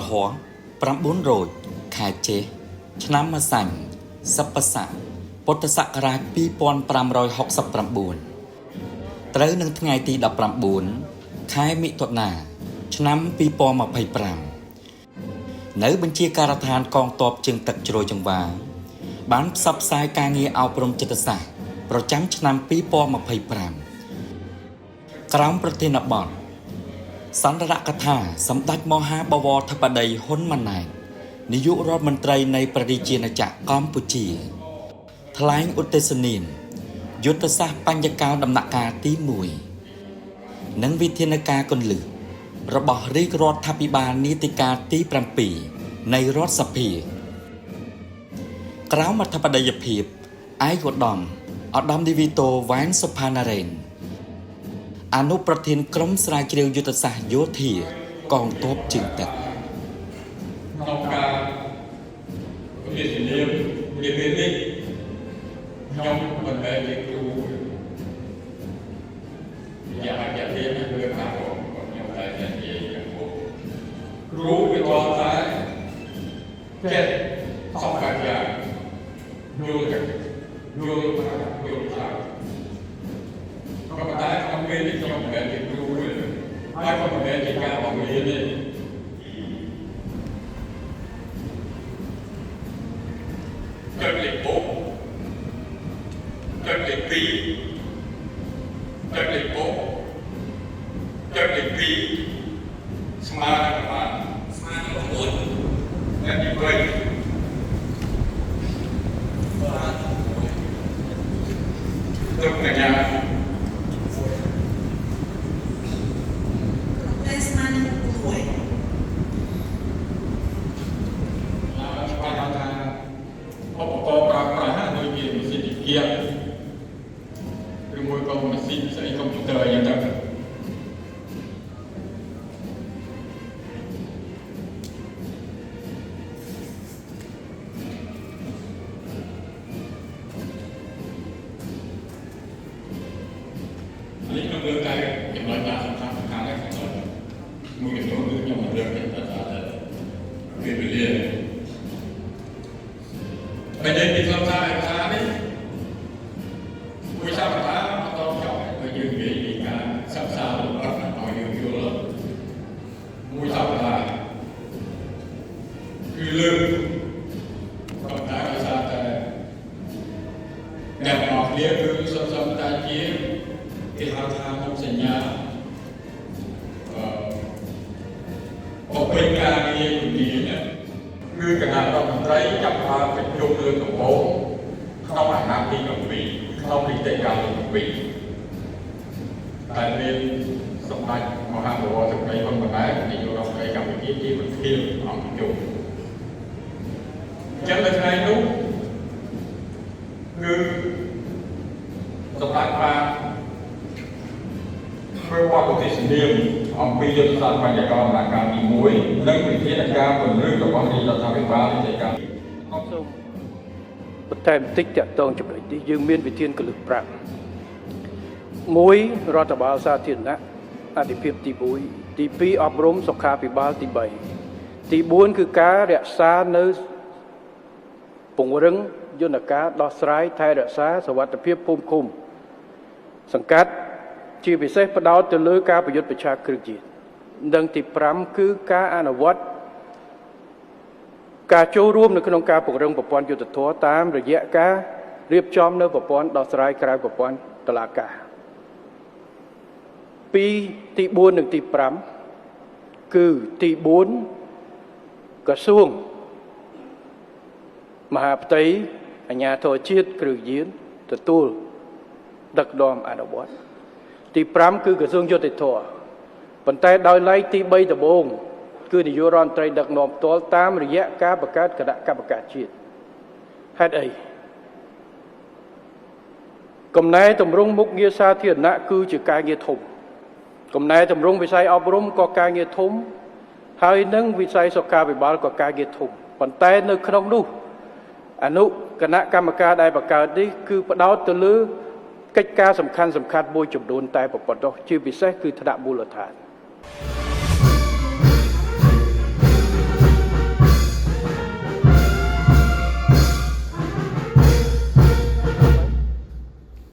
ហោ9រោចខែចេសឆ្នាំម្សាញ់សប្បស័កពុទ្ធសករាជ2569ត្រូវនឹងថ្ងៃទី19ខែមិថុនាឆ្នាំ2025នៅបញ្ជាការដ្ឋានកងទ័ពជើងទឹកជ្រោយចង្វាបានផ្សព្វផ្សាយការងារអប់រំចិត្តសាស្ត្រប្រចាំឆ្នាំ2025ក្រោមប្រធានបទសន្ទរកថាសម្ដេចមហាបវរធិបតីហ៊ុនម៉ាណែតនាយករដ្ឋមន្ត្រីនៃប្រជាជាតិកម្ពុជាថ្លែងឧទ្ទិសនាមយុទ្ធសាស្ត្របញ្ញកាលដំណាក់កាលទី1និងវិធានការគន្លឹះរបស់រាជរដ្ឋាភិបាលនីតិកាលទី7នៃរដ្ឋសភាក្រោមអធិបតីភាពឯកឧត្តមឧត្តមនាវីតូវ៉ែនសុផាណារ៉េនអនុប្រធានក្រុមស្រាវជ្រាវយុទ្ធសាស្ត្រយោធាកងទ័ពជើងទឹកក្នុងការវិទ្យាល័យវិទ្យាល័យខ្ញុំមិនមែនជាគ្រូយ៉ាងណាទៀតគឺថាខ្ញុំតែនិយាយយ៉ាងពោលគ្រូវាតតែចិត្តសំខាន់យ៉ាងយល់ថាក៏តែក្នុងពេលនេះខ្ញុំមិនមែនជាគ្រូទេហើយក៏មិនមែនជាការបង្រៀនទេទឹកលេខ6ទឹកលេខ2ទឹកលេខ6ទឹកលេខ2ស្មើនឹងប្រមាណស្មើនឹង9និងទី3ទុកកញ្ញាឬមួយក៏ម៉ាស៊ីនស្អីកុំព្យូទ័រអីយ៉ាងទៅនេះខ្ញុំលើកតែចំណុចសំខាន់នេះមួយចំនួនគឺខ្ញុំមិនលើកទេតែវាវេលាបើនិយាយពីខ្លឹមសារឯកសារនេះមួយសាស្ត្រាអត់ចង់ឲ្យយើងនិយាយពីការសិក្សារបស់ឲ្យយើងយល់មួយសាស្ត្រាគឺលើកប៉ុន្តែដោយសារតែអ្នកទាំងអស់គ្នាគឺសុទ្ធតែជាគេហៅថាមុខសញ្ញាបំពេញការងារជំនាញគឺគណៈរដ្ឋមន្ត្រីចាប់ផ្ដើមប្រជុំលើកដំបូងក្នុងអាណត្តិទី7ក្នុងនីតិកាលទី7តែមានសម្ដេចមហាបវរធិបតីហ៊ុនម៉ាណែតនាយករដ្ឋមន្ត្រីកម្ពុជាជាប្រធានអង្គប្រជុំអញ្ចឹងនៅថ្ងៃនោះគឺសម្ដេចបានធ្វើបទឧទ្ទិសនាមអំពីយុទ្ធសាស្ត្របញ្ញកាលដំណាក់កាលទី1និងវិធានការពង្រឹងរបស់រាជរដ្ឋាភិបាលនីតិកាលសូមបន្ថែមបន្តិចតកតងចំណុចនេះយើងមានវិធានកលឹះ5 1រដ្ឋបាលសាធារណៈអធិភាពទី1ទី2អប់រំសុខាភិបាលទី3ទី4គឺការរក្សានៅពង្រឹងយន្តការដោះស្រាយថែរក្សាសុវត្ថិភាពភូមិឃុំសង្កាត់ជាពិសេសផ្ដោតទៅលើការប្រយុទ្ធប្រឆាំងគ្រឿងញៀននិងទី5គឺការអនុវត្តការចូលរួមនៅក្នុងការពង្រឹងប្រព័ន្ធយុត្តិធម៌តាមរយៈការរៀបចំនៅប្រព័ន្ធដោះស្រាយក្រៅប្រព័ន្ធតុលាការពីទី4និងទី5គឺទី4ក្រសួងមហាផ្ទៃអាជ្ញាធរជាតិគ្រឿងញៀនទទួលដឹកនាំអនុវត្តទី5គឺក្រសួងយុតិធធម៌ប៉ុន្តែដោយឡែកទី3ដំបូងគឺនាយករដ្ឋមន្ត្រីដឹកនាំផ្ទាល់តាមរយៈការបង្កើតគណៈកម្មការជាតិហេតុអីកំណែតម្រង់មុខងារសាធារណៈគឺជាការងារធំកំណែតម្រង់វិស័យអប់រំក៏ការងារធំហើយនឹងវិស័យសុខាភិបាលក៏ការងារធំប៉ុន្តែនៅក្នុងនោះអនុគណៈកម្មការដែលបង្កើតនេះគឺផ្ដោតទៅលើកិច្ចការសំខាន់មួយចំនួនតែប៉ុណ្ណោះជាពិសេសគឺថ្នាក់មូលដ្ឋាន